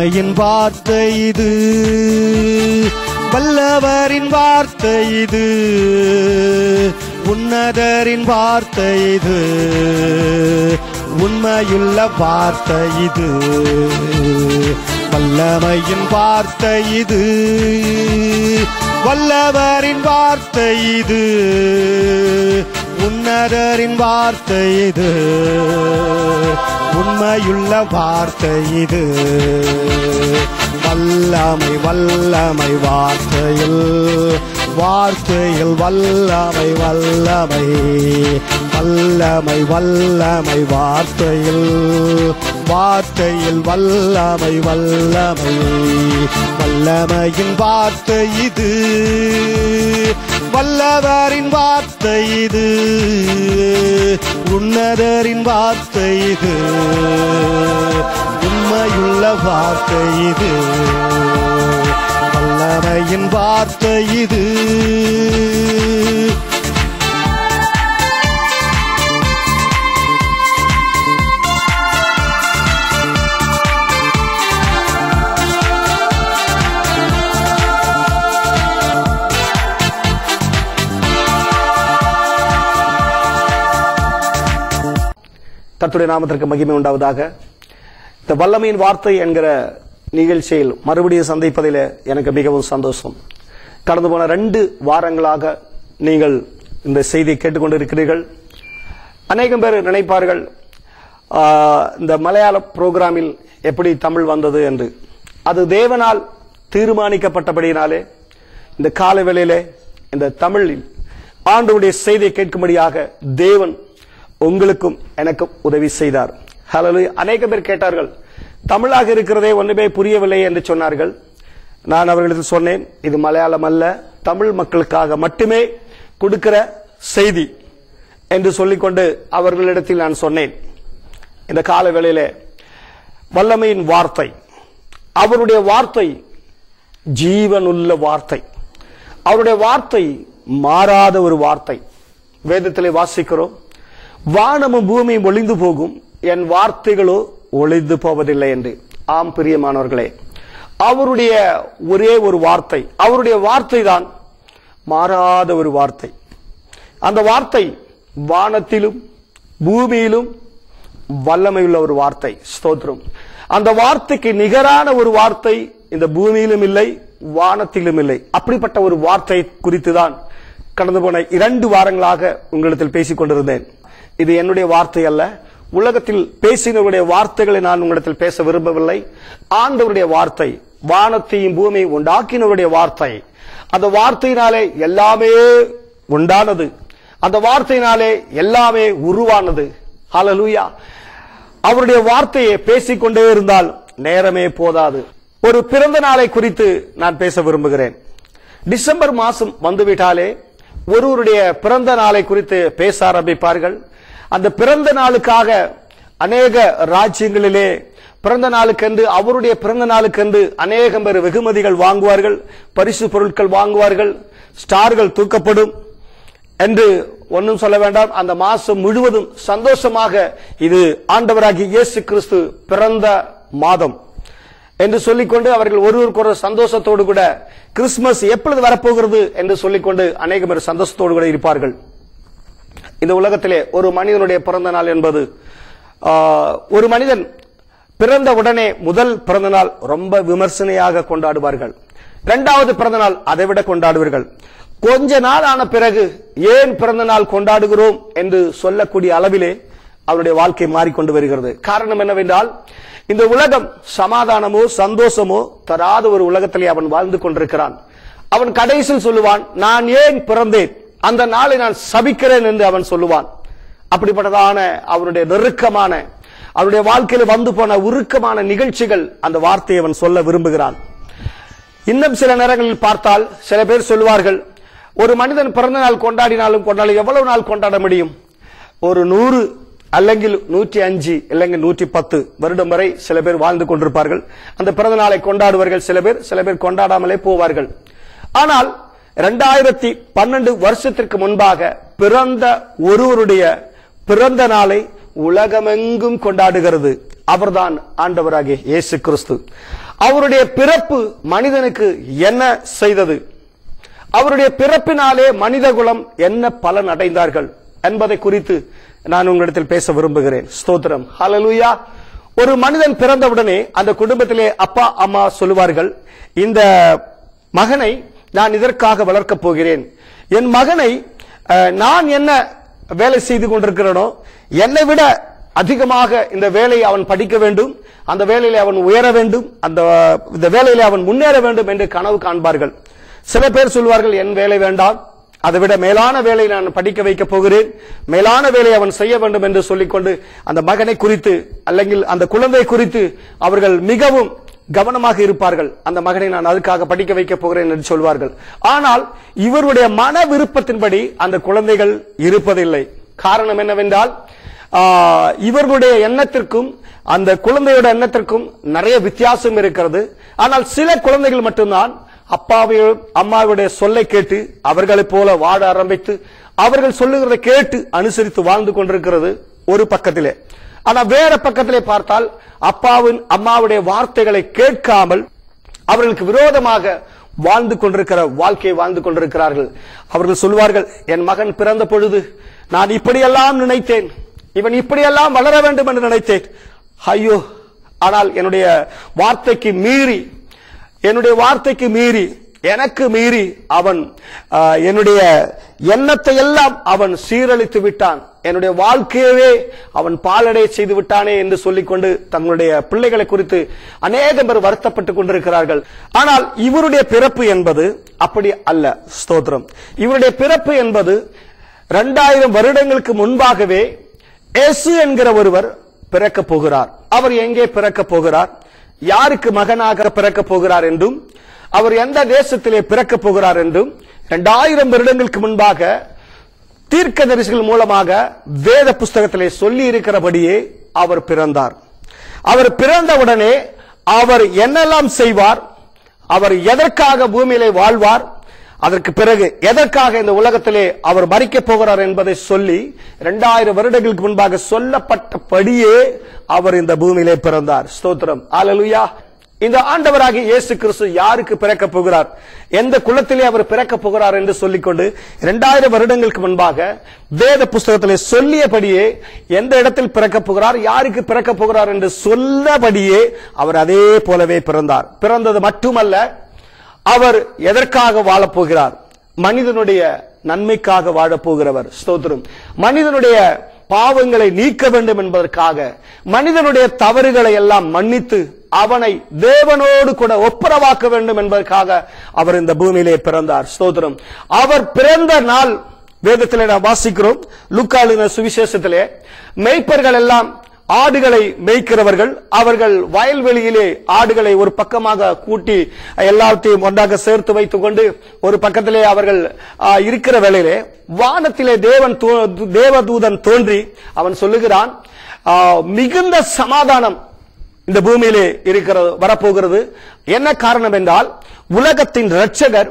வல்லமையின் வார்த்தை இது, வல்லவரின் வார்த்தை இது, உன்னதரின் வார்த்தை இது, உண்மையுள்ள வார்த்தை இது. வல்லமையின் வார்த்தை இது, வல்லவரின் வார்த்தை இது, உன்னதரின் வார்த்தை இது, உண்மையுள்ள வார்த்தை இது. வல்லமை வல்லமை வார்த்தையில், வார்த்தையில் வல்லமை வல்லமை, வல்லமை வல்லமை வார்த்தையில், வார்த்தையில் வல்லமை வல்லமை. வல்லமையின் வார்த்தை இது, வல்லவரின் வார்த்தை இது, உன்னதரின் வார்த்தை இது, உண்மையுள்ள வார்த்தை இது. வல்லமையின் வார்த்தை இது. கர்த்தருடைய நாமத்திற்கு மகிமை உண்டாவதாக. இந்த வல்லமையின் வார்த்தை என்கிற நிகழ்ச்சியில் மறுபடியும் சந்திப்பதில் எனக்கு மிகவும் சந்தோஷம். கடந்து போன 2 வாரங்களாக நீங்கள் இந்த செய்தியை கேட்டுக்கொண்டிருக்கிறீர்கள். அநேகம் பேர் நினைப்பார்கள், இந்த மலையாள புரோகிராமில் எப்படி தமிழ் வந்தது என்று. அது தேவனால் தீர்மானிக்கப்பட்டபடியினாலே இந்த காலை வேளையிலே இந்த தமிழில் ஆண்டவருடைய செய்தியை கேட்கும்படியாக தேவன் உங்களுக்கும் எனக்கும் உதவி செய்தார். ஹல்லேலூயா. அநேக பேர் கேட்டார்கள், தமிழாக இருக்கிறதே ஒன்றுமே புரியவில்லை என்று சொன்னார்கள். நான் அவர்களிடத்தில் சொன்னேன், இது மலையாளம் அல்ல, தமிழ் மக்களுக்காக மட்டுமே கொடுக்கிற செய்தி என்று சொல்லிக்கொண்டு அவர்களிடத்தில் நான் சொன்னேன். இந்த கால வேளையிலே வல்லமையின் வார்த்தை, அவருடைய வார்த்தை ஜீவனுள்ள வார்த்தை, அவருடைய வார்த்தை மாறாத ஒரு வார்த்தை. வேதத்திலே வாசிக்கிறோம், வானமும் பூமியும் ஒளிந்து போகும், என் வார்த்தைகளோ ஒளிந்து போவதில்லை என்று. ஆம் பிரியமானவர்களே, அவருடைய ஒரே ஒரு வார்த்தை, அவருடைய வார்த்தை தான் மாறாத ஒரு வார்த்தை. அந்த வார்த்தை வானத்திலும் பூமியிலும் வல்லமையுள்ள ஒரு வார்த்தை. ஸ்தோத்திரம். அந்த வார்த்தைக்கு நிகரான ஒரு வார்த்தை இந்த பூமியிலும் இல்லை, வானத்திலும் இல்லை. அப்படிப்பட்ட ஒரு வார்த்தை குறித்து தான் கடந்து போன 2 வாரங்களாக உங்களிடத்தில் பேசிக் கொண்டிருந்தேன். இது என்னுடைய வார்த்தை அல்ல, உலகத்தில் பேசினவருடைய வார்த்தைகளை நான் உங்களிடத்தில் பேச விரும்பவில்லை. ஆண்டவருடைய வார்த்தை, வானத்தையும் பூமியை உண்டாக்கினவருடைய வார்த்தை. அந்த வார்த்தையினாலே எல்லாமே உண்டானது, அந்த வார்த்தையினாலே எல்லாமே உருவானது. ஹல்லேலூயா. அவருடைய வார்த்தையை பேசிக்கொண்டே இருந்தால் நேரமே போதாது. ஒரு பிறந்த நாளை குறித்து நான் பேச விரும்புகிறேன். டிசம்பர் மாசம் வந்துவிட்டாலே ஒருவருடைய பிறந்த நாளை குறித்து பேச ஆரம்பிப்பார்கள். அந்த பிறந்த நாளுக்காக அநேக ராஜ்யங்களிலே பிறந்த நாளுக்கென்று, அவருடைய பிறந்த நாளுக்கென்று அநேகம் பேர் வெகுமதிகள் வாங்குவார்கள், பரிசு பொருட்கள் வாங்குவார்கள், ஸ்டார்கள் தூக்கப்படும் என்று ஒன்றும் சொல்ல வேண்டாம். அந்த மாசம் முழுவதும் சந்தோஷமாக இது ஆண்டவராகிய இயேசு கிறிஸ்து பிறந்த மாதம் என்று சொல்லிக்கொண்டு அவர்கள் ஒருவருக்கு சந்தோஷத்தோடு கூட கிறிஸ்துமஸ் எப்பொழுது வரப்போகிறது என்று சொல்லிக்கொண்டு அநேக பேர் சந்தோஷத்தோடு கூட இருப்பார்கள். இந்த உலகத்திலே ஒரு மனிதனுடைய பிறந்த நாள் என்பது, ஒரு மனிதன் பிறந்த உடனே முதல் பிறந்த நாள் ரொம்ப விமர்சனையாக கொண்டாடுவார்கள். 2வது பிறந்த நாள் அதைவிட கொண்டாடுவார்கள். கொஞ்ச நாள் ஆன பிறகு ஏன் பிறந்த நாள் கொண்டாடுகிறோம் என்று சொல்லக்கூடிய அளவிலே அவருடைய வாழ்க்கை மாறிக்கொண்டு வருகிறது. காரணம் என்னவென்றால், இந்த உலகம் சமாதானமோ சந்தோஷமோ தராத ஒரு உலகத்திலே அவன் வாழ்ந்து கொண்டிருக்கிறான். அவன் கடைசியில் சொல்லுவான், நான் ஏன் பிறந்தேன், அந்த நாளை நான் சபிக்கிறேன் என்று அவன் சொல்லுவான். அப்படிப்பட்டதான அவனுடைய நெருக்கமான, அவருடைய வாழ்க்கையில் வந்து போன உருக்கமான நிகழ்ச்சிகள் அந்த வார்த்தையை அவன் சொல்ல விரும்புகிறான். இன்னும் சில நேரங்களில் பார்த்தால் சில பேர் சொல்லுவார்கள், ஒரு மனிதன் பிறந்த நாள் கொண்டாடினாலும் எவ்வளவு நாள் கொண்டாட முடியும்? ஒரு 100 அல்லங்கில் 105 இல்லைங்க 110 வருடம் வரை சில பேர் வாழ்ந்து கொண்டிருப்பார்கள். அந்த பிறந்த நாளை கொண்டாடுவார்கள் சில பேர் கொண்டாடாமலே போவார்கள். ஆனால் 2012 வருஷத்திற்கு முன்பாக பிறந்த ஒருவருடைய பிறந்த நாளை உலகமெங்கும் கொண்டாடுகிறது. அவர்தான் ஆண்டவராகிய இயேசு கிறிஸ்து. அவருடைய பிறப்பு மனிதனுக்கு என்ன செய்தது, அவருடைய பிறப்பினாலே மனித குலம் என்ன பலன் அடைந்தார்கள் என்பதை குறித்து நான் உங்களிடத்தில் பேச விரும்புகிறேன். ஸ்தோத்திரம், ஹல்லேலூயா. ஒரு மனிதன் பிறந்தவுடனே அந்த குடும்பத்திலே அப்பா அம்மா சொல்லுவார்கள், இந்த மகனை நான் இதற்காக வளர்க்கப் போகிறேன், என் மகனை நான் என்ன வேலை செய்து கொண்டிருக்கிறேனோ என்னை விட அதிகமாக இந்த வேலையை அவன் படிக்க வேண்டும், அந்த வேலையிலே அவன் உயர வேண்டும், இந்த வேலையிலே அவன் முன்னேற வேண்டும் என்று கனவு காண்பார்கள். சில பேர் சொல்வார்கள், என் வேலை வேண்டாம், அதை விட மேலான வேலை நான் படிக்க வைக்க போகிறேன், மேலான வேலை அவன் செய்ய வேண்டும் என்று சொல்லிக்கொண்டு அந்த மகனை குறித்து அல்லது அந்த குழந்தை குறித்து அவர்கள் மிகவும் கவனமாக இருப்பார்கள். அந்த மகனை நான் அதுக்காக படிக்க வைக்க போகிறேன் என்று சொல்வார்கள். ஆனால் இவருடைய மன விருப்பத்தின்படி அந்த குழந்தைகள் இருப்பதில்லை. காரணம் என்னவென்றால், இவர்களுடைய எண்ணத்திற்கும் அந்த குழந்தையோட எண்ணத்திற்கும் நிறைய வித்தியாசம் இருக்கிறது. ஆனால் சில குழந்தைகள் மட்டும்தான் அம்மாவுடைய சொல்லை கேட்டு அவர்களைப் போல வாழ ஆரம்பித்து அவர்கள் சொல்லுகிறதை கேட்டு அனுசரித்து வாழ்ந்து கொண்டிருக்கிறது ஒரு பக்கத்திலே. ஆனா வேற பக்கத்திலே பார்த்தால் அம்மாவுடைய வார்த்தைகளை கேட்காமல் அவர்களுக்கு விரோதமாக வாழ்ந்து கொண்டிருக்கிற வாழ்க்கையை வாழ்ந்து கொண்டிருக்கிறார்கள். அவர்கள் சொல்வார்கள், என் மகன் பிறந்த பொழுது நான் இப்படியெல்லாம் நினைத்தேன், இவன் இப்படியெல்லாம் வளர வேண்டும் என்று நினைத்தேன், ஐயோ, ஆனால் என்னுடைய வார்த்தைக்கு மீறி எனக்கு மீறி அவன் என்னுடைய எண்ணத்தை எல்லாம் அவன் சீரழித்து விட்டான், என்னுடைய வாழ்க்கையவே அவன் பாலடை செய்து விட்டானே என்று சொல்லிக்கொண்டு தங்களுடைய பிள்ளைகளை குறித்து அநேக பேர் வருத்தப்பட்டுக் கொண்டிருக்கிறார்கள். ஆனால் இவருடைய பிறப்பு என்பது அப்படி அல்ல. ஸ்தோத்திரம். இவருடைய பிறப்பு என்பது 2000 வருடங்களுக்கு முன்பாகவே இயேசு என்கிற ஒருவர் பிறக்க போகிறார். அவர் எங்கே பிறக்க போகிறார், யாருக்கு மகனாக பிறக்க போகிறார் என்றும், அவர் எந்த தேசத்திலே பிறக்க போகிறார் என்றும் 2000 வருடங்களுக்கு முன்பாக தீர்க்கதரிசிகள் மூலமாக வேத புஸ்தகத்திலே சொல்லி இருக்கிறபடியே அவர் பிறந்தார். அவர் பிறந்தவுடனே அவர் என்னெல்லாம் செய்வார், அவர் எதற்காக பூமியிலே வாழ்வார், அதற்கு பிறகு எதற்காக இந்த உலகத்திலே அவர் மரிக்கப் போகிறார் என்பதை சொல்லி 2000 வருடங்களுக்கு முன்பாக சொல்லப்பட்டபடியே அவர் இந்த பூமியிலே பிறந்தார். ஸ்தோத்திரம், ஹல்லேலூயா. இந்த ஆண்டவராகிய இயேசு கிறிஸ்து யாருக்கு பிறக்க போகிறார், எந்த குலத்திலே அவர் பிறக்க போகிறார் என்று சொல்லிக்கொண்டு 2000 வருடங்களுக்கு முன்பாக வேத புஸ்தகத்திலே சொல்லியபடியே எந்த இடத்தில் பிறக்க போகிறார், யாருக்கு பிறக்க போகிறார் என்று சொல்லபடியே அவர் அதே போலவே பிறந்தார். பிறந்தது மட்டுமல்ல, அவர் எதற்காக வாழப்போகிறார், மனிதனுடைய நன்மைக்காக வாழப்போகிறவர். ஸ்தோத்திரம். மனிதனுடைய பாவங்களை நீக்க வேண்டும் என்பதற்காக, மனிதனுடைய தவறுகளை எல்லாம் மன்னித்து அவனை தேவனோடு கூட ஒப்புரவாக்க வேண்டும் என்பதற்காக அவர் இந்த பூமியிலே பிறந்தார். ஸ்தோத்திரம். அவர் பிறந்த நாள் வேதத்திலே நாம் வாசிக்கிறோம். லூக்கா எழுதின சுவிசேஷத்திலே மேய்ப்பர்கள் எல்லாம் ஆடுகளை மேய்க்கிறவர்கள், அவர்கள் வயல்வெளியிலே ஆடுகளை ஒரு பக்கமாக கூட்டி எல்லாத்தையும் ஒன்றாக சேர்த்து வைத்துக் கொண்டு ஒரு பக்கத்திலே அவர்கள் இருக்கிற வேளையிலே வானத்திலே தேவதூதன் தோன்றி அவன் சொல்லுகிறான், மிகுந்த சமாதானம் இந்த பூமியிலே வரப்போகிறது. என்ன காரணம் என்றால், உலகத்தின் இரட்சகர்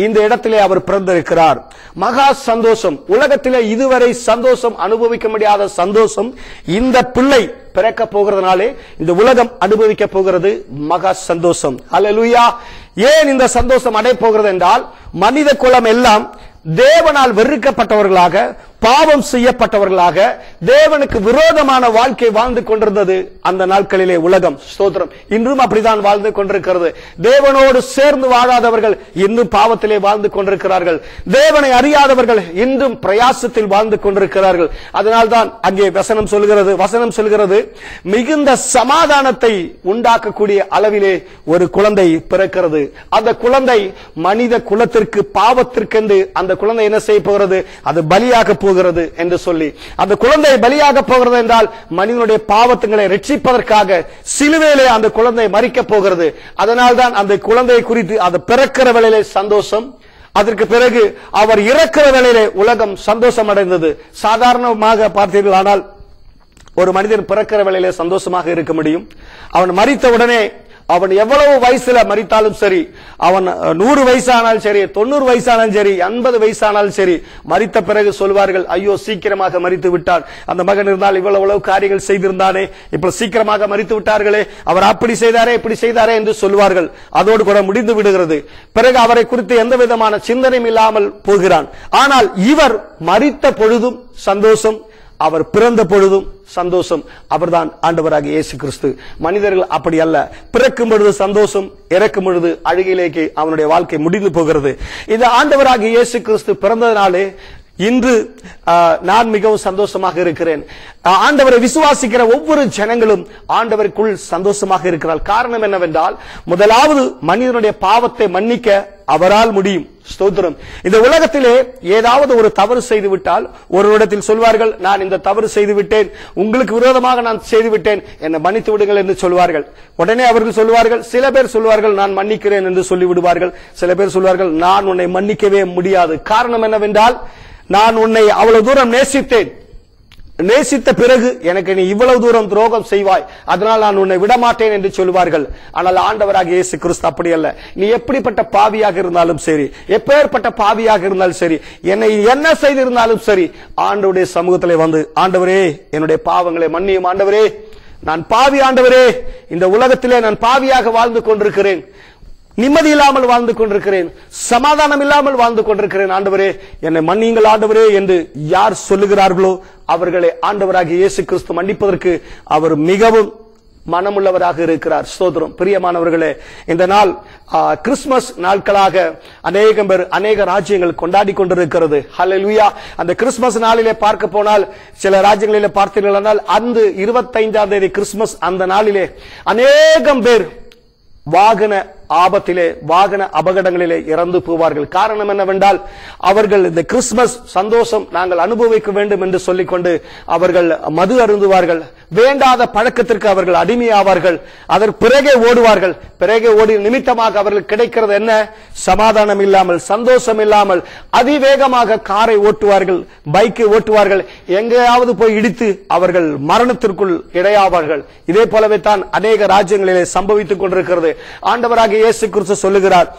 இந்த இடத்திலே அவர் பிறந்திருக்கிறார். மகா சந்தோஷம். உலகத்திலே இதுவரை சந்தோஷம் அனுபவிக்க முடியாத சந்தோஷம் இந்த பிள்ளை பிறக்க போகிறதுனாலே இந்த உலகம் அனுபவிக்க போகிறது. மகா சந்தோஷம். ஹல்லேலூயா. ஏன் இந்த சந்தோஷம் அடைய போகிறது என்றால், மனித குலம் எல்லாம் தேவனால் வெறுக்கப்பட்டவர்களாக, பாவம் செய்யப்பட்டவர்களாக, தேவனுக்கு விரோதமான வாழ்க்கை வாழ்ந்து கொண்டிருந்தது அந்த நாட்களிலே உலகம். ஸ்தோத்திரம். இன்றும் அப்படித்தான் வாழ்ந்து கொண்டிருக்கிறது. தேவனோடு சேர்ந்து வாழாதவர்கள் இன்னும் பாவத்திலே வாழ்ந்து கொண்டிருக்கிறார்கள். தேவனை அறியாதவர்கள் இன்றும் பிரயாசத்தில் வாழ்ந்து கொண்டிருக்கிறார்கள். அதனால்தான் அங்கே வசனம் சொல்கிறது, மிகுந்த சமாதானத்தை உண்டாக்கக்கூடிய அளவிலே ஒரு குழந்தை பிறக்கிறது. அந்த குழந்தை மனித குலத்திற்கு பாவத்திற்கென்று அந்த குழந்தை என்ன செய்ய போகிறது, அது பலியாக போகிறது என்று சொல்லி, அந்த குழந்தை பலியாக போகிறது என்றால் மனிதனுடைய பாவங்களை ரட்சிப்பதற்காக சிலுவையிலே அந்த குழந்தை மரிக்க போகிறது. அதனால்தான் அந்த குழந்தையை குறித்து அது பிறக்கிற வேளையிலே சந்தோஷம், அதற்கு பிறகு அவர் இறக்கிற வேளையிலே உலகம் சந்தோஷம் அடைந்தது. சாதாரணமாக பார்த்தீர்கள், ஆனால் ஒரு மனிதன் பிறக்கிற வேளையிலே சந்தோஷமாக இருக்க முடியும். அவன் மரித்த உடனே அவன் எவ்வளவு வயசுல மரித்தாலும் சரி, அவன் 100 வயசானாலும் சரி, 90 வயசானாலும் சரி, 80 வயசானாலும் சரி, மரித்த பிறகு சொல்வார்கள், ஐயோ சீக்கிரமாக மரித்து விட்டான், அந்த மகன் இருந்தால் இவ்வளவு காரியங்கள் செய்திருந்தானே, இப்ப சீக்கிரமாக மரித்து விட்டார்களே, அவர் அப்படி செய்தாரே இப்படி செய்தாரே என்று சொல்வார்கள். அதோடு கூட முடிந்து விடுகிறது. பிறகு அவரை குறித்து எந்த விதமான சிந்தனையும் இல்லாமல் போகிறான். ஆனால் இவர் மரித்த பொழுதும் சந்தோஷம், அவர் பிறந்த பொழுதும் சந்தோஷம். அவர்தான் ஆண்டவராகிய இயேசு கிறிஸ்து. மனிதர்கள் அப்படி அல்ல. பிறக்கும் பொழுது சந்தோஷம், இறக்கும் பொழுது அழுகையிலேக்கு அவனுடைய வாழ்க்கை முடிந்து போகிறது. இந்த ஆண்டவராகிய இயேசு கிறிஸ்து பிறந்ததினாலே இன்று நான் மிகவும் சந்தோஷமாக இருக்கிறேன். ஆண்டவரை விசுவாசிக்கிற ஒவ்வொரு ஜனங்களும் ஆண்டவருக்குள் சந்தோஷமாக இருக்கிறார். காரணம் என்னவென்றால், முதலாவது மனிதனுடைய பாவத்தை மன்னிக்க அவரால் முடியும். ஸ்தோத்திரம். இந்த உலகத்திலே ஏதாவது ஒரு தவறு செய்து விட்டால் ஒரு இடத்தில் சொல்வார்கள், நான் இந்த தவறு செய்து விட்டேன், உங்களுக்கு விரோதமாக நான் செய்து விட்டேன், என்னை மன்னித்து விடுங்கள் என்று சொல்வார்கள். உடனே அவர்கள் சொல்வார்கள், சில பேர் சொல்வார்கள் நான் மன்னிக்கிறேன் என்று சொல்லிவிடுவார்கள். சில பேர் சொல்வார்கள் நான் உன்னை மன்னிக்கவே முடியாது. காரணம் என்னவென்றால், நான் உன்னை அவ்வளவு தூரம் நேசித்தேன், நேசித்த பிறகு எனக்கு நீ இவ்வளவு தூரம் துரோகம் செய்வாய், அதனால் நான் உன்னை விடமாட்டேன் என்று சொல்வார்கள். ஆனால் ஆண்டவராகிய இயேசு கிறிஸ்து அப்படி அல்ல. நீ எப்படிப்பட்ட பாவியாக இருந்தாலும் சரி, எப்பேற்பட்ட பாவியாக இருந்தாலும் சரி, என்னை என்ன செய்திருந்தாலும் சரி, ஆண்டவருடைய சமூகத்திலே வந்து, ஆண்டவரே என்னுடைய பாவங்களை மன்னியும் ஆண்டவரே, நான் பாவி ஆண்டவரே, இந்த உலகத்திலே நான் பாவியாக வாழ்ந்து கொண்டிருக்கிறேன், நிம்மதி இல்லாமல் வாழ்ந்து கொண்டிருக்கிறேன், சமாதானம் இல்லாமல் வாழ்ந்து கொண்டிருக்கிறேன், ஆண்டவரே என்னை மன்னியுங்கள் ஆண்டவரே என்று யார் சொல்லுகிறார்களோ அவர்களை ஆண்டவராகிய இயேசு கிறிஸ்து மன்னிப்பதற்கு அவர் மிகவும் மனமுள்ளவராக இருக்கிறார். ஸ்தோத்திரம். பிரியமானவர்களே, இந்த நாள் கிறிஸ்துமஸ் நாட்களாக அநேகம் பேர் அநேக ராஜ்யங்கள் கொண்டாடி கொண்டிருக்கிறது. ஹல்லேலூயா. அந்த கிறிஸ்துமஸ் நாளிலே பார்க்க போனால், சில ராஜ்யங்களிலே பார்த்தீர்கள், அந்த 25ஆம் தேதி கிறிஸ்துமஸ், அந்த நாளிலே அநேகம் பேர் வாகன ஆபத்திலே, வாகன அபகடங்களிலே இறந்து போவார்கள். காரணம் என்னவென்றால், அவர்கள் இந்த கிறிஸ்துமஸ் சந்தோஷம் நாங்கள் அனுபவிக்க வேண்டும் என்று சொல்லிக்கொண்டு அவர்கள் மது அருந்துவார்கள், வேண்டாத பழக்கத்திற்கு அவர்கள் அடிமையாவார்கள், அதற்கு பிறகே ஓடுவார்கள். பிறகே ஓடி நிமித்தமாக அவர்கள் கிடைக்கிறது என்ன? சமாதானம் இல்லாமல், சந்தோஷம் இல்லாமல் அதிவேகமாக காரை ஓட்டுவார்கள், பைக்கை ஓட்டுவார்கள், எங்கேயாவது போய் இடித்து அவர்கள் மரணத்திற்குள் இடையாவார்கள். இதே போலவே தான் அநேக ராஜ்யங்களிலே சம்பவித்துக் கொண்டிருக்கிறது. ஆண்டவராக இயேசு கிறிஸ்து சொல்லுகிறார்,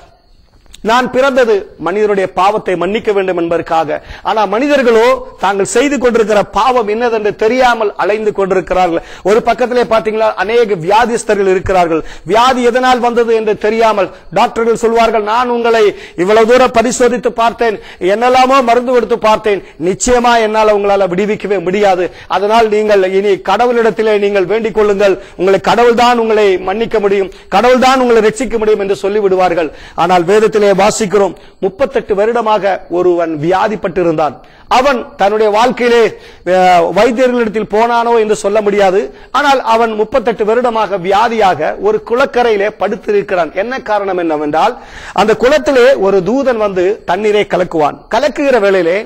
நான் பிறந்தது மனிதனுடைய பாவத்தை மன்னிக்க வேண்டும் என்பதற்காக. ஆனா மனிதர்களோ தாங்கள் செய்து கொண்டிருக்கிற பாவம் என்னதென்று தெரியாமல் அலைந்து கொண்டிருக்கிறார்கள். ஒரு பக்கத்திலே பாத்தீங்களா, அநேக வியாதிஸ்தர்கள் இருக்கிறார்கள். வியாதி எதனால் வந்தது என்று தெரியாமல் டாக்டர்கள் சொல்வார்கள், நான் உங்களை இவ்வளவு தூரம் பரிசோதித்து பார்த்தேன், என்னெல்லாமோ மருந்து கொடுத்து பார்த்தேன், நிச்சயமா என்னால் உங்களால் விடுவிக்கவே முடியாது, அதனால் நீங்கள் இனி கடவுளிடத்திலே நீங்கள் வேண்டிக் கொள்ளுங்கள், உங்களை கடவுள் தான் உங்களை மன்னிக்க முடியும், கடவுள் தான் உங்களை ரட்சிக்க முடியும் என்று சொல்லிவிடுவார்கள். ஆனால் வேதத்திலே வாசிக்கிறோம், 38 வருடமாக ஒருவன் வியாதிப்பட்டிருந்தான். அவன் தன்னுடைய வாழ்க்கையிலே வைத்தியர்களிடத்தில் போனானோ என்று சொல்ல முடியாது. ஆனால் அவன் 38 வருடமாக வியாதியாக ஒரு குளக்கரையிலே படுத்திருக்கிறான். என்ன காரணம் என்னவென்றால், அந்த குளத்திலே ஒரு தூதன் வந்து தண்ணீரை கலக்குவான். கலக்குகிற வேளையிலே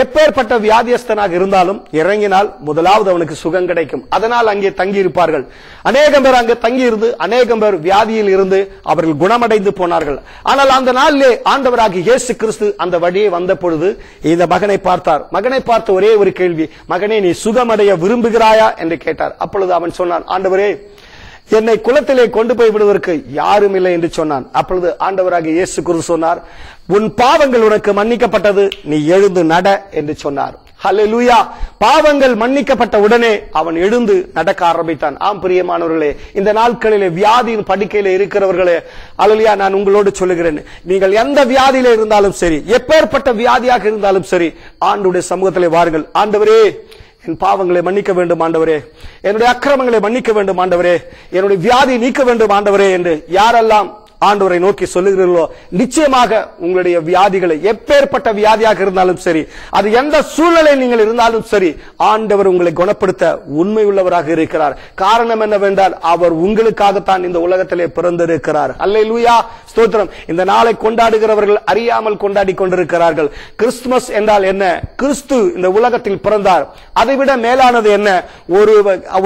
எப்பேற்பட்ட வியாதியஸ்தனாக இருந்தாலும் இறங்கினால் முதலாவது அவனுக்கு சுகம் கிடைக்கும். அதனால் அங்கே தங்கி இருப்பார்கள். அநேகம் பேர் அங்கே தங்கி இருந்து, அநேகம் பேர் வியாதியில் இருந்து அவர்கள் குணமடைந்து போனார்கள். ஆனால் அந்த நாளிலே ஆண்டவராகிய இயேசு கிறிஸ்து அந்த வழியே வந்த பொழுது இந்த மகனை பார்த்தார். மகனை பார்த்த ஒரே ஒரு கேள்வி, மகனே நீ சுகமடைய விரும்புகிறாயா என்று கேட்டார். அப்பொழுது அவன் சொன்னான், ஆண்டவரே என்னை குளத்திலே கொண்டு போய் விடுவதற்கு யாரும் இல்லை என்று சொன்னான். அப்பொழுது ஆண்டவராகிய இயேசு கிறிஸ்து சொன்னார், உன் பாவங்கள் உனக்கு மன்னிக்கப்பட்டது, நீ எழுந்து நட என்று சொன்னார். ஹல்லேலூயா. பாவங்கள் மன்னிக்கப்பட்ட உடனே அவன் எழுந்து நடக்க ஆரம்பித்தான். ஆம் பிரியமானவர்களே, இந்த நாட்களிலே வியாதியின் படுக்கையில இருக்கிறவர்களே, ஹல்லேலூயா, நான் உங்களோடு சொல்லுகிறேன், நீங்கள் எந்த வியாதியில இருந்தாலும் சரி, எப்பேற்பட்ட வியாதியாக இருந்தாலும் சரி, ஆண்டவருடைய சமூகத்திலே வாருங்கள். ஆண்டவரே என் பாவங்களை மன்னிக்க வேண்டும் ஆண்டவரே, என்னுடைய அக்கிரமங்களை மன்னிக்க வேண்டும் ஆண்டவரே, என்னுடைய வியாதியை நீக்க வேண்டும் ஆண்டவரே என்று யாரெல்லாம் ஆண்டவரை நோக்கி சொல்லுகிறீர்களோ, நிச்சயமாக உங்களுடைய வியாதிகளை, எப்பேற்பட்ட வியாதியாக இருந்தாலும் சரி, அது எந்த சூழ்நிலை நீங்கள் இருந்தாலும் சரி, ஆண்டவர் உங்களை குணப்படுத்த உண்மை உள்ளவராக இருக்கிறார். காரணம் என்னவென்றால், அவர் உங்களுக்காகத்தான் இந்த உலகத்திலே பிறந்திருக்கிறார். அல்லேலூயா, ஸ்தோத்திரம். இந்த நாளை கொண்டாடுகிறவர்கள் அறியாமல் கொண்டாடி கொண்டிருக்கிறார்கள். கிறிஸ்துமஸ் என்றால் என்ன? கிறிஸ்து இந்த உலகத்தில் பிறந்தார். அதைவிட மேலானது என்ன?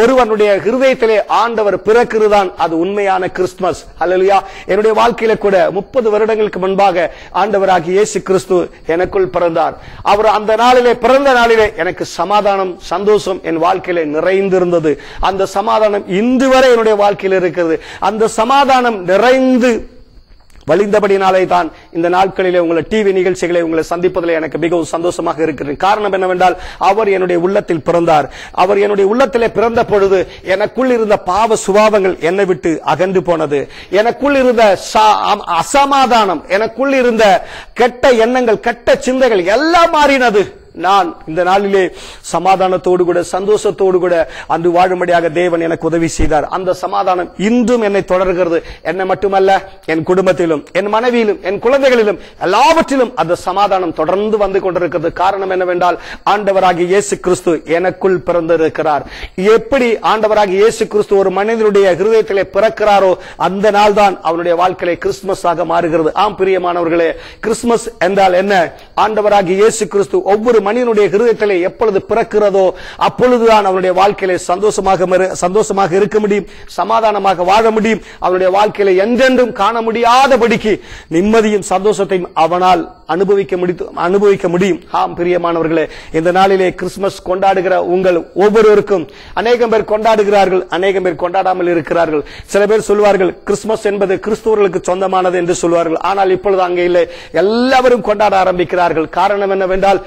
ஒருவனுடைய ஹிருதயத்திலே ஆண்டவர் பிறக்கிறதான் அது உண்மையான கிறிஸ்துமஸ். அல்லேலூயா. என்னுடைய வாழ்க்கையில கூட 30 வருடங்களுக்கு முன்பாக ஆண்டவராகிய இயேசு கிறிஸ்து எனக்குள் பிறந்தார். அவர் அந்த நாளிலே, பிறந்த நாளிலே எனக்கு சமாதானம், சந்தோஷம் என் வாழ்க்கையில நிறைந்திருந்தது. அந்த சமாதானம் இன்று வரை என்னுடைய வாழ்க்கையில் இருக்கிறது. அந்த சமாதானம் நிறைந்து வழிந்தபடினாலே தான் இந்த நாட்களிலே உங்களை டிவி நிகழ்ச்சிகளை உங்களை சந்திப்பதில் எனக்கு மிகவும் சந்தோஷமாக இருக்கிறது. காரணம் என்னவென்றால், அவர் என்னுடைய உள்ளத்தில் பிறந்தார். அவர் என்னுடைய உள்ளத்திலே பிறந்த பொழுது எனக்குள் இருந்த பாவ சுபாவங்கள் என்னை விட்டு அகன்று போனது. எனக்குள் இருந்த அசமாதானம், எனக்குள் இருந்த கெட்ட எண்ணங்கள், கெட்ட சிந்தைகள் எல்லாம் மாறினது. நான் இந்த நாளிலே சமாதானத்தோடு கூட, சந்தோஷத்தோடு கூட அன்று வாழும்படியாக தேவன் எனக்கு உதவி செய்தார். அந்த சமாதானம் இன்றும் என்னை தொடர்கிறது. என்னை மட்டுமல்ல, என் குடும்பத்திலும், என் மனைவியிலும், என் குழந்தைகளிலும், எல்லாவற்றிலும் அந்த சமாதானம் தொடர்ந்து வந்து கொண்டிருக்கிறது. காரணம் என்னவென்றால், ஆண்டவராகிய இயேசு கிறிஸ்து எனக்குள் பிறந்திருக்கிறார். எப்படி ஆண்டவராகிய இயேசு கிறிஸ்து ஒரு மனிதனுடைய இருதயத்திலே பிறக்கிறாரோ அந்த நாள் தான் அவனுடைய வாழ்க்கையிலே கிறிஸ்துமஸ் ஆக மாறுகிறது. ஆம் பிரியமானவர்களே, கிறிஸ்துமஸ் என்றால் என்ன? ஆண்டவராகிய இயேசு கிறிஸ்து ஒவ்வொரு மனிதனுடைய இருதயத்திலே எப்பொழுது பிறக்கிறதோ அப்பொழுதுதான் அவனுடைய வாழ்க்கையிலே சந்தோஷமாக இருக்க முடியும், சமாதானமாக வாழ முடியும். அவனுடைய வாழ்க்கையில என்றென்றும் காண முடியாதபடிக்கு நிம்மதியும் சந்தோஷத்தையும் அவனால் அனுபவிக்க முடியும். ஆம் பிரியமானவர்களே, இந்த நாளிலே கிறிஸ்துமஸ் கொண்டாடுகிற உங்கள் ஒவ்வொருவருக்கும் அநேகம் பேர் கொண்டாடுகிறார்கள், அநேகம் பேர் கொண்டாடாமல் இருக்கிறார்கள். சில பேர் சொல்வார்கள் கிறிஸ்துமஸ் என்பது கிறிஸ்துவர்களுக்கு சொந்தமானது என்று சொல்வார்கள். ஆனால் இப்பொழுது அங்கே இல்லை, எல்லாரும் கொண்டாட ஆரம்பிக்கிறார்கள். காரணம் என்னவென்றால்,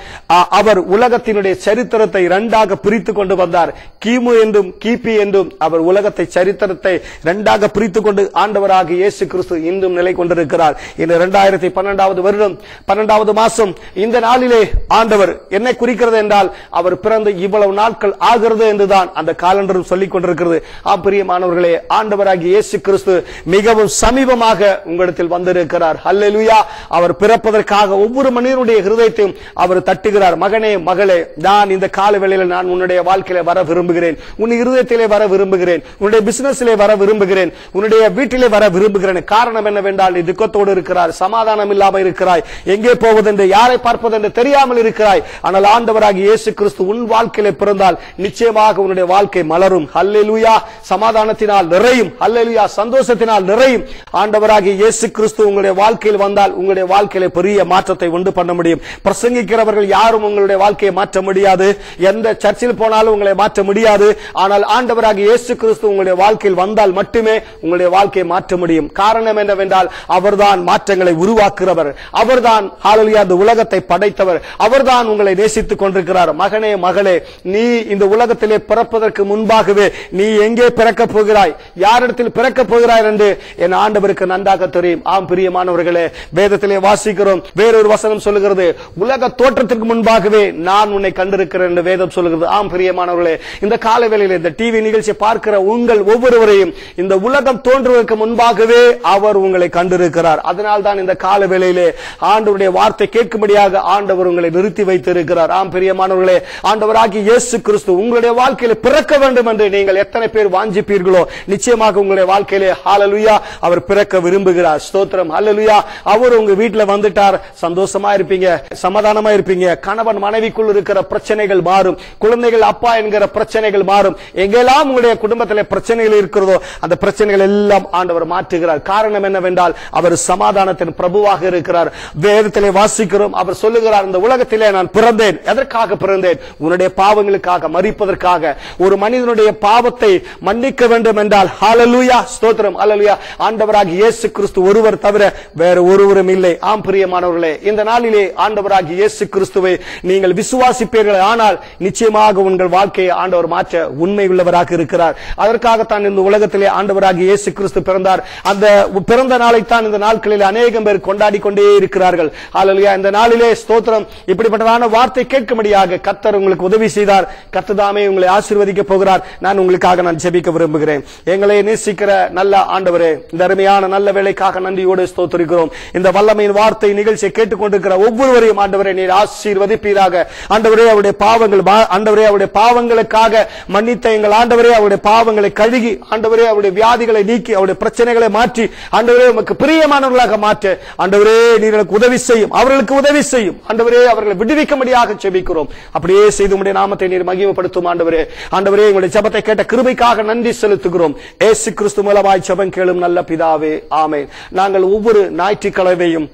அவர் உலகத்தினுடைய சரித்திரத்தை இரண்டாக பிரித்து கொண்டு வந்தார். கிமு என்றும் கிபி என்றும் அவர் உலகத்தை, சரித்திரத்தை இரண்டாக பிரித்து கொண்டு ஆண்டவராக இயேசு கிறிஸ்து இன்றும் நிலை கொண்டிருக்கிறார். இந்த 2012 வருடம் 12வது மாசம் இந்த நாளிலே ஆண்டவர் என்னை குறிக்கிறது என்றால், அவர் பிறந்து இவ்வளவு நாட்கள் ஆகிறது என்றுதான் அந்த காலண்டரும் சொல்லிக் கொண்டிருக்கிறது. பிரியமானவர்களே, ஆண்டவராகிய இயேசு கிறிஸ்து மிகவும் சமீபமாக உங்களிடத்தில் வந்திருக்கிறார். அல்லேலூயா. அவர் பிறப்பதற்காக ஒவ்வொரு மனிதனுடைய இருதயத்தையும் அவர் தட்டுகிறார். மகனே, மகளே, நான் இந்த கால வேளையில் நான் உன்னுடைய வாழ்க்கையில வர விரும்புகிறேன், உன் இருதயத்திலே வர விரும்புகிறேன், உன்னுடைய பிசினஸிலே வர விரும்புகிறேன், உன்னுடைய வீட்டிலே வர விரும்புகிறேன். காரணம் என்னவென்றால், நீ துக்கத்தோடு இருக்கிறாய், சமாதானம் இல்லாமல் இருக்கிறாய், எங்கே போவதென்று, யாரை பார்ப்பது என்று தெரியாமல் இருக்கிறாய். ஆனால் ஆண்டவராகிய இயேசு கிறிஸ்து உன் வாழ்க்கையிலே பிறந்தால் நிச்சயமாக உன்னுடைய வாழ்க்கை மலரும். அல்லேலூயா. சமாதானத்தினால் நிறையும். அல்லேலூயா. சந்தோஷத்தினால் நிறையும். ஆண்டவராகிய இயேசு கிறிஸ்து உங்களுடைய வாழ்க்கையில் வந்தால் உங்களுடைய வாழ்க்கையில பெரிய மாற்றத்தை உண்டு பண்ண முடியும். பிரசங்கிக்கிறவர்கள் யாரும் உங்களுடைய வாழ்க்கையை மாற்ற முடியாது, எந்த சர்ச்சில் போனாலும் உங்களை மாற்ற முடியாது. ஆனால் ஆண்டவராகிய இயேசு கிறிஸ்து உங்களுடைய வாழ்க்கையில் வந்தால் மட்டுமே உங்களுடைய வாழ்க்கையை மாற்ற முடியும். காரணம் என்னவென்றால், அவர்தான் மாற்றங்களை உருவாக்குறவர், அவர்தான் ஹல்லேலூயா இந்த உலகத்தை படைத்தவர், அவர்தான் உங்களை நேசித்துக் கொண்டிருக்கிறார். மகனே, மகளே, நீ இந்த உலகத்திலே பிறப்பதற்கு முன்பாகவே நீ எங்கே பிறக்கப் போகிறாய், யாரிடத்தில் பிறக்கப் போகிறாய் என்று என் ஆண்டவருக்கு நன்றாக தெரியும். ஆம் பிரியமானவர்களே, வேதத்திலே வாசிக்கிறோம், வேறொரு வசனம் சொல்லுகிறது, உலக தோற்றத்திற்கு முன்பாகவே நான் உன்னை கண்டிருக்கிறேன் என்று வேதம் சொல்லுகிறது. ஆம் பிரியமானவர்களே, இந்த காலவேளையில் இந்த டிவி நிகழ்ச்சியை பார்க்கிற உங்கள் ஒவ்வொருவரையும் இந்த உலகம் தோன்றுவதற்கு முன்பாகவே அவர் உங்களை கண்டிருக்கிறார். அதனால் தான் இந்த காலவேளையிலே ஆண்டவருடைய வார்த்தை கேட்கும்படியாக ஆண்டவர் உங்களை நிறுத்தி வைத்திருக்கிறார். ஆம் பிரியமானவர்களே, ஆண்டவராகிய இயேசு கிறிஸ்து உங்களுடைய வாழ்க்கையில பிறக்க வேண்டும் என்று நீங்கள் எத்தனை பேர் வாஞ்சிப்பீர்களோ, நிச்சயமாக உங்களுடைய வாழ்க்கையிலே ஹல்லேலூயா அவர் பிறக்க விரும்புகிறார். ஸ்தோத்திரம். ஹல்லேலூயா. அவர் உங்க வீட்டுல வந்துட்டார், சந்தோஷமா இருப்பீங்க, சமாதானமா இருப்பீங்க. கணவன் மனைவிக்குள் இருக்கிற பிரச்சனைகள் மாறும், குழந்தைகள் அப்பா என்கிற பிரச்சனைகள் மாறும். எங்கெல்லாம் உங்களுடைய குடும்பத்தில் பிரச்சனைகள் இருக்கிறதோ அந்த பிரச்சனைகள் எல்லாம் ஆண்டவர் மாற்றுகிறார். காரணம் என்னவென்றால், அவர் சமாதானத்தின் பிரபுவாக இருக்கிறார். வேதத்திலே வாசிக்கிறோம், அவர் சொல்லுகிறார், இந்த உலகத்திலே நான் பிறந்தேன். எதற்காக பிறந்தேன்? உன்னுடைய பாவங்களுக்காக, மரிப்பதற்காக. ஒரு மனிதனுடைய பாவத்தை மன்னிக்க வேண்டும் என்றால் ஹல்லேலூயா, ஸ்தோத்திரம், ஹல்லேலூயா, ஆண்டவராகிய இயேசு கிறிஸ்து ஒருவர் தவிர வேற ஒருவரும் இல்லை. ஆம் பிரியமானவர்களே, இந்த நாளிலே ஆண்டவராகிய இயேசு கிறிஸ்துவை நீங்கள் விசுவாசிப்பீர்கள் ஆனால் நிச்சயமாக உங்கள் வாழ்க்கையை ஆண்டவர் மாற்ற உண்மை உள்ளவராக இருக்கிறார். அதற்காகத்தான் இந்த உலகத்திலே ஆண்டவராகிய இயேசு கிறிஸ்து பிறந்தார். அந்த பிறந்த நாளைத்தான் இந்த நாட்களில் அநேகம் பேர் கொண்டாடி கொண்டே இருக்கிறார்கள். ஹல்லேலூயா. இந்த நாளிலே ஸ்தோத்திரம், இப்படிப்பட்டதான வார்த்தை கேட்கும்படியாக கர்த்தர் உங்களுக்கு உதவி செய்தார். கர்த்தர் தாமே உங்களை ஆசீர்வதிக்க போகிறார். நான் உங்களுக்காக நான் ஜெபிக்க விரும்புகிறேன். எங்களை நேசிக்கிற நல்ல ஆண்டவரே, இந்த அருமையான நல்ல வேளைக்காக நன்றியோடு ஸ்தோத்திரிக்கிறோம். இந்த வல்லமையின் வார்த்தை நிகழ்ச்சியை கேட்டுக்கொண்டிருக்கிற ஒவ்வொருவரையும் ஆண்டவரே நீர் ஆசீர்வதிப்பீராக. ஆண்டவரே, அவருடைய பாவங்கள், ஆண்டவரே அவருடைய பாவங்களுக்காக மன்னித்த எங்கள் ஆண்டவரே, அவருடைய பாவங்களை கழுகி, ஆண்டவரே அவருடைய வியாதிகளை நீக்கி, அவருடைய பிரச்சனைகளை மாற்றி, ஆண்டவரே உமக்கு பிரியமானவர்களாக மாற்ற ஆண்டவரே நீர் எனக்கு உதவி செய்யும், அவர்களுக்கு உதவி செய்யும் ஆண்டவரே. அவர்களை விடுவிக்கும்படியாக ஜெபிக்கிறோம். அப்படியே செய்து உம்முடைய நாமத்தை நீர் மகிமைப்படுத்தும் ஆண்டவரே. ஆண்டவரே, உங்களுடைய ஜெபத்தை கேட்ட கிருபைக்காக நன்றி செலுத்துகிறோம். இயேசு கிறிஸ்து மூலமாய் ஜெபம் கேளும் நல்ல பிதாவே, ஆமென். நாங்கள் ஒவ்வொரு ஞாயிற்றுக்கிழமையும்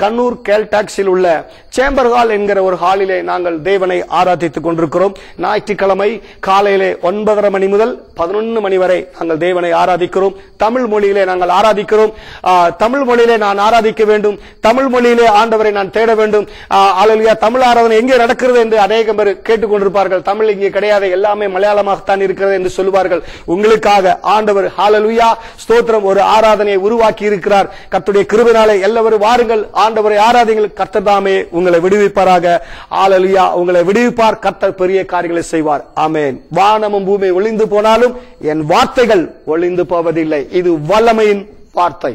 கண்ணூர் கேல்டாக்ஸில் உள்ள சேம்பர் ஹால் என்கிற ஒரு ஹாலிலே நாங்கள் தேவனை ஆராதித்துக் கொண்டிருக்கிறோம். ஞாயிற்றுக்கிழமை காலையிலே 9:30 மணி முதல் 11 மணி வரை நாங்கள் தேவனை ஆராதிக்கிறோம். தமிழ் மொழியிலே நாங்கள் ஆராதிக்கிறோம். தமிழ் மொழியிலே நான் ஆராதிக்க வேண்டும், தமிழ் மொழியிலே ஆண்டவரை நான் தேட வேண்டும். அல்லேலூயா. தமிழ் ஆராதனை எங்கே நடக்கிறது என்று அநேகம் பேர் கேட்டுக்கொண்டிருப்பார்கள். தமிழ் இங்கே கிடையாது, எல்லாமே மலையாளமாகத்தான் இருக்கிறது என்று சொல்லுவார்கள். உங்களுக்காக ஆண்டவர் ஹல்லேலூயா ஸ்தோத்திரம் ஒரு ஆராதனையை உருவாக்கி இருக்கிறார். கர்த்தருடைய கிருபையினாலே எல்லாரும் வாருங்கள், ஆண்டவரை ஆராதிங்கள். கர்த்தர் தாமே உங்களை விடுவிப்பாராக. ஹல்லேலூயா. உங்களை விடுவிப்பார். கர்த்தர் பெரிய காரியங்களை செய்வார். ஆமென். வானமும் பூமி ஒளிந்து போனாலும் என் வார்த்தைகள் ஒளிந்து போவதில்லை. இது வல்லமையின் வார்த்தை.